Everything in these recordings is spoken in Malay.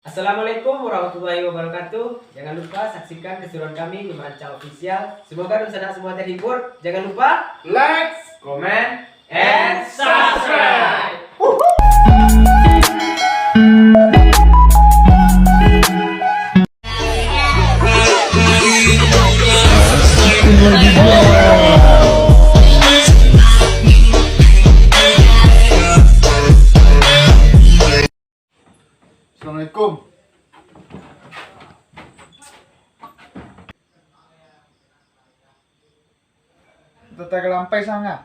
Assalamualaikum warahmatullahi wabarakatuh. Jangan lupa saksikan keseruan kami di Manca Official. Semoga Nusana semua terhibur. Jangan lupa Like, comment, and subscribe. Assalamualaikum. Tata kelampai sangat.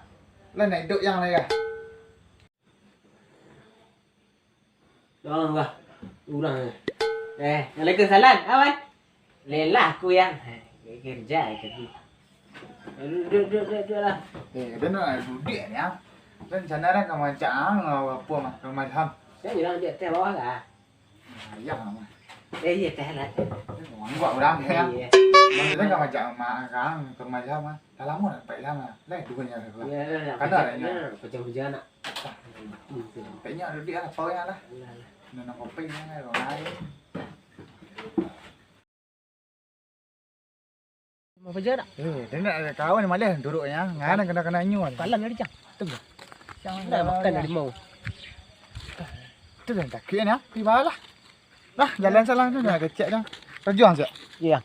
Lah nak hidup yang lain kah? Doang bah. Urang. Waalaikumsalam. Awan. Lelah aku yang kerja tadi. Duduk lah. Dia nak duduk ni ah. Dan sana dah kau macam apa mah kau macam. Saya bilang dia teh bawah kah? Ya mah. Iya teh lah. Orang buat orang ya. Iya. Mana kau macam mak kang kau macam mah. Dah lama dah baik lama. Lah tu punya lah. Iya. Kada lah nya. Pecah-pecah nak. Kayaknya duduk lah apa ya lah. Nak kopi ni orang lain. Mau pecah nak? Dia nak ada kawan ni malah duduknya. Ngana kena nyuan. Kalam dari cang. Tunggu. Dah makan dari mau. Tu dah tak kira ni ah. Pergi bawah lah. Lah jalan salah tu dah kecek dah. Terjuang sekejap. Iya.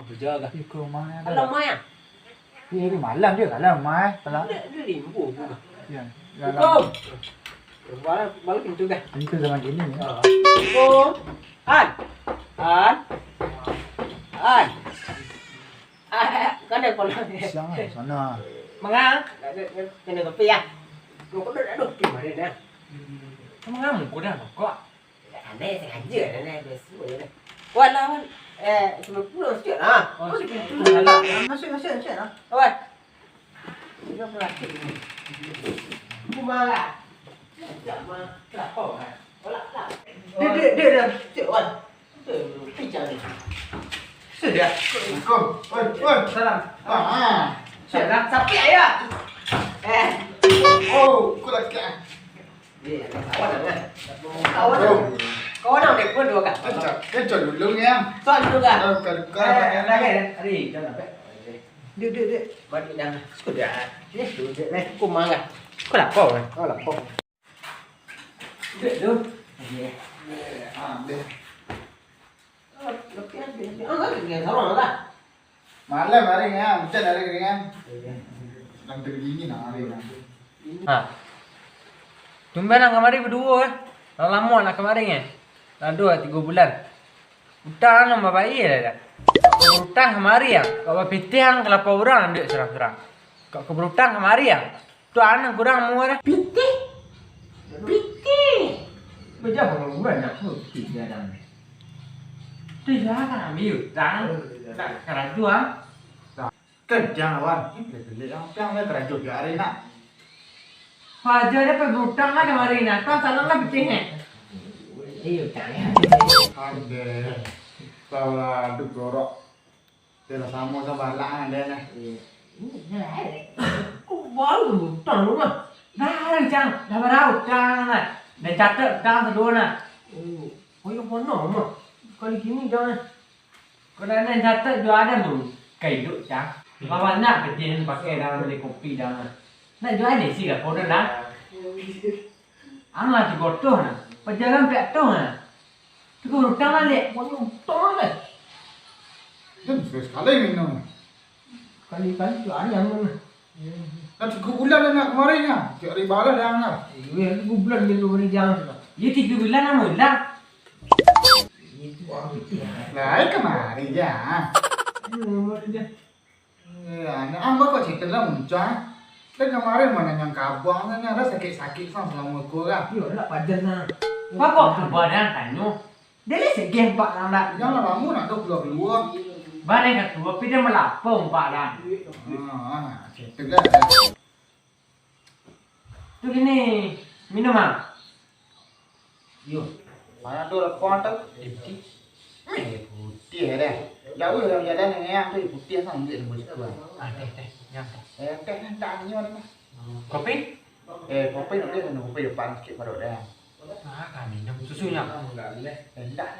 Pecah kah? Pergi ke rumah ni. Alam mai ah. Ni malam dia kalau mai. Kalau. Dia limbu bukan. Ya. Hukum. Balik pintu dah. Itu zaman gini ni. Hukum. An. Kan ada kolam. Siang lah sana. Mengang. Kena kopi ya. Kau kau dah duduk di mana dah? Kamu kau dah kok. Aneh sengaja aneh biasa je. Wan lah wan. 90 sikit ah. Oh, Masuk sikit. pintu dah. Masuk lah. Wan. Kita pelatih. Kumala. Jangan apa kan. Olah tak. Dia dah cek wan. Pijak ni. Sudah. Assalamualaikum. Oi. Salam. Siapa sapi ayah? Oh, kau lagi kan. Kawan nào đẹp hơn được cả? Cái chuẩn đủ lưng em. Soal dulu kan? Đâu cần cái Hari, jangan sampai. Duduk. Balik dah. Sudah. Ni duduk ni. Kumang kan? Kau lapar kan? Kau lapar. Duduk. Deh. Lepas sarong lah. Malam hari ni ah, macam hari ni ah. Nang tergini nak hari ni. Tumben nak kemari berdua eh. Dah lama nak kemari eh. Dah 2-3 bulan. Utang nama baik dah. Kau berutang kemari ya. Kau berpitih ang kelapa orang ambil serang-serang. Kau berutang kemari ya. Tu anak kurang mu dah. Pitih. Macam apa bulan nak putih dia dah. Tu jangan ambil utang. Tak keraju ah. Kerja lawan. Beli yang piang ni kerajut ke hari nak. Fajar dia pergi berutang lah kemari nak. Kau salah lah pitih eh. Iya utang ya. Ada. Kau lah duk gorok. Dia lah sama balak dia ni. Kau baru utang lu mah. Dah cang. Dah berau utang lah. Dah catat utang kedua nak. Oh yang mana mah? Kali gini jangan. Kau dah nak catat jual ada tu. Kayu cang. Bawa nak kecil pakai dalam beli kopi dalam. Nak jual ni sih lah. Kau dah nak. Anglah tu kotor nak. Perjalanan pek tu nak. Tu kau utang lah lek. Kau utang lah. Dia sekali minum. Kali-kali tu ayam mana? Dah 3 bulan dah nak kemarin ah. Tiap hari balas dah angkat. Iya, 3 bulan dulu ni jangan. Ya 3 bulan lah mula. Lah kemari je. Ya, nak apa kau cerita lah muncah. Dan kemarin mana yang kabang kan ada sakit-sakit sama aku kan. Iya, nak padan lah. Kau kok kebadan tanya. Dia ni segeh pak nak nak. Jangan lama nak tu keluar. Badan ketua tapi dia melapor pak dah. Cerita kan. Tu gini minum ah. Yo, Mana tu lepon tu? Putih dah. Jauh dalam jalan ni yang tu putih sama dia boleh tu. Teh. Yang Teh dah nyon. kopi? Kopi nak dia kopi depan sikit baru dah. Kan minum susunya. Enggak boleh. Enggak.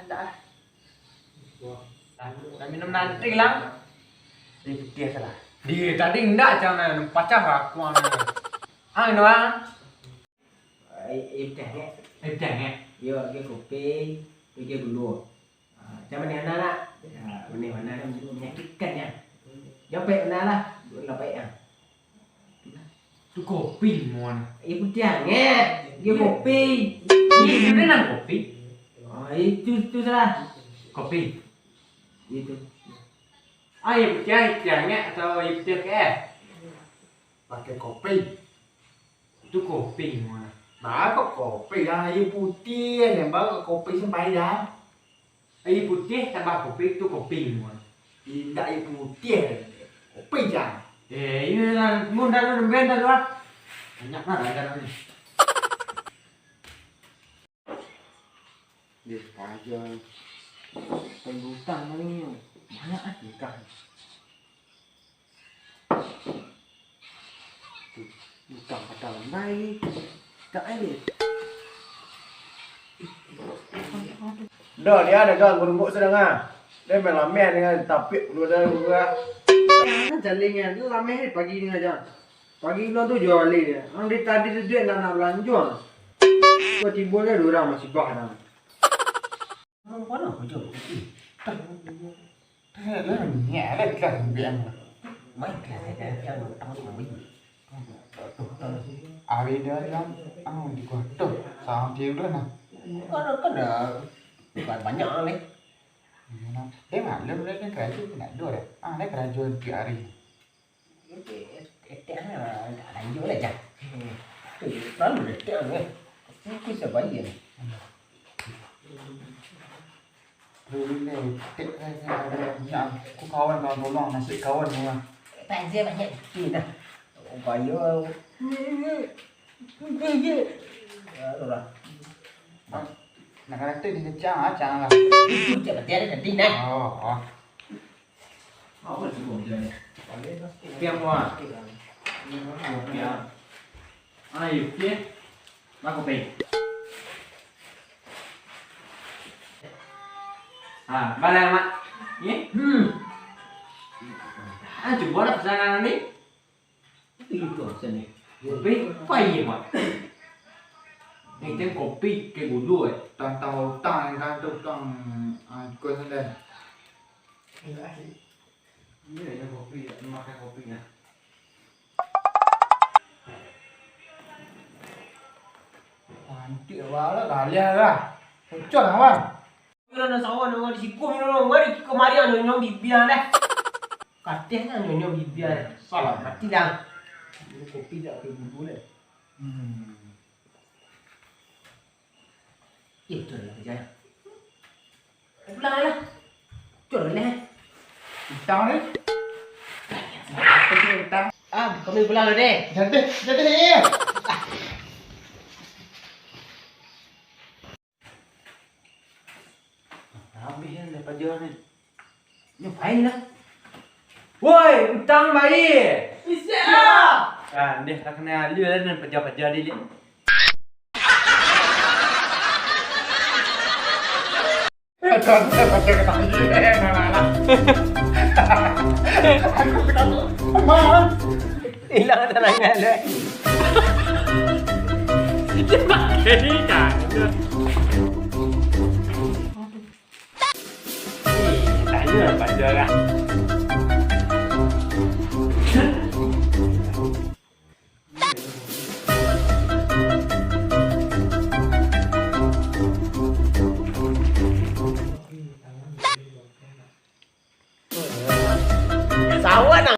Dan minum nanti lang. Dia salah. Dia tadi enggak jangan pacar aku anu. Anu ah. Im teh ya. Jangan. Yo cái kopi, cái dulu. Cho mình ăn lah. Ini mana menyakitkan ya. Jopek mana lah. Là vậy à. Tu kopi muan. Ibu jangan. Dia kopi. Ini beneran kopi. Itu salah. Kopi. Itu. Ibu jangan atau ibu ke? Pakai kopi. Tu kopi muan. Bà có kopi dah, air putih yang baru kopi sampai dah. Air putih tambah kopi tu kopi muan. Tidak air putih, kopi dah. Ini lah mudah tu benda tu ah. Banyak lah ada ni. Dia saja penghutang ni banyak ah nikah. Bukan pada mai. Tak ada. Dah dia ada kan berumur sedang ah. Dia melamen dengan tapik dua dah dua. Kan jalingan tu lama pagi ni aja. Pagi tu jual dia. Ang dia tadi tu duit nak belanja. Kau tiba dia orang masih bah dah. Mana aku jauh kopi? Thế là nhẹ đấy cả biển. Mấy cái này cho nó tao mà biết. À vì đó ăn đi qua. Tuh, sao chiều đó nè. Có đỡ. Banyak ni. Thế mà lúc đấy cái chút này đuổi đấy. À đấy cái rồi kia đi. Cái là đánh vô lại chặt. Đó là cái này. Cái sợ bấy gì. Rồi này tiện hay sao? Cô câu anh còn có lòng là sự câu anh không? Bạn riêng bạn nhận gì nè. Có vô. Rồi. Là cái tên thì chả là. Chú chạy bật té đến tin này. Không phải chỉ buồn chơi. Tiêm hoa. Ai biết? Ba kopi. À, ba lang mak. Ye? Anh chủ bố đập ra nang ni. Itu sini. Kopi quay gì mà. Này tên kopi cái bún đuôi. Toàn tàu tàn ra tục toàn quên lên đây. Ini ada kopi, makan kopi ya. Hoàn triệu vào đó cả lia ra. Chuẩn không anh? Kalau nak sawah nak di siku ni mari kemari nyonyong bibir dah. Katanya nyonyong bibir. Salah. Mati dah. Kopi dah ke bubur dah. Itu lah kerja. Pulang lah. Cuci lah. Tao đấy. Kami pulang lah deh. Jadi đi. Habis ni lepas jual ni. Ngapain lah? Woi, utang bayi. Bisa lah. Ah, dia tak kena lu lah dan pejar-pejar dia. Con baca kata Aku kata Ma. Hilang tenaga dah. Dia pakai ni kan. Tanya pejar lah.